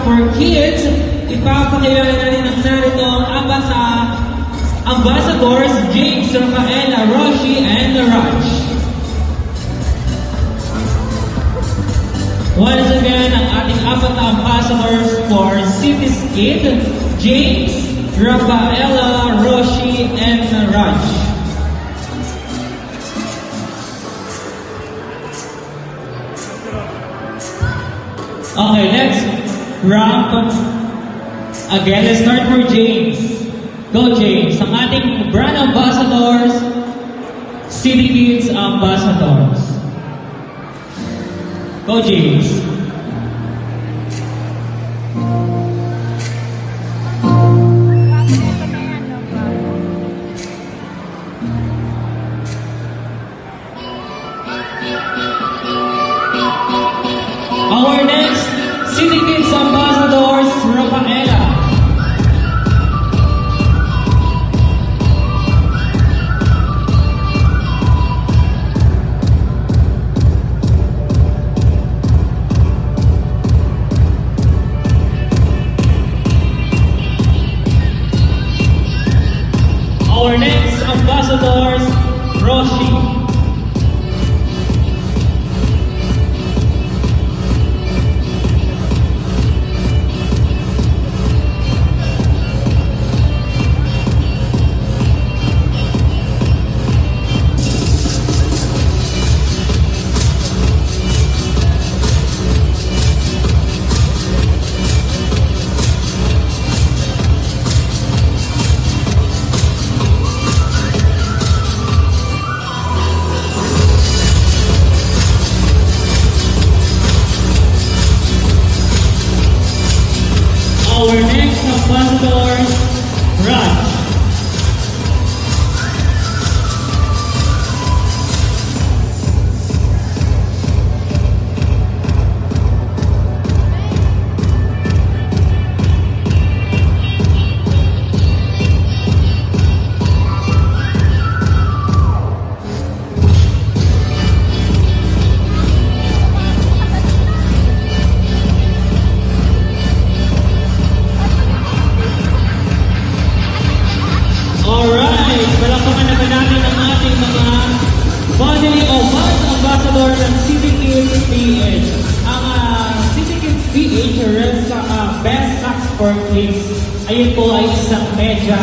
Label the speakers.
Speaker 1: for Kids, ipapakilala natin ang narito ang apat na ambassadors, James, Rafaela, Roshi, and Raj. Once again, ang ating apat na ambassadors for Cities Kid, James, Rafaela, Roshi, and Raj. Okay, let's ramp. Again, let's start for James. Go, James. Ang ating brand ambassadors, City Kids ambassadors. Go, James. Our next City Kids ambassadors, Rafaela. Our next ambassadors, Roshi. Our next ambassador, Raj. Alright, palakpakan na ba natin ang ating mga body o bus ambassador ng City Kids PH. Ang City Kids PH, Best Socks for Kids, ayun po ay isang media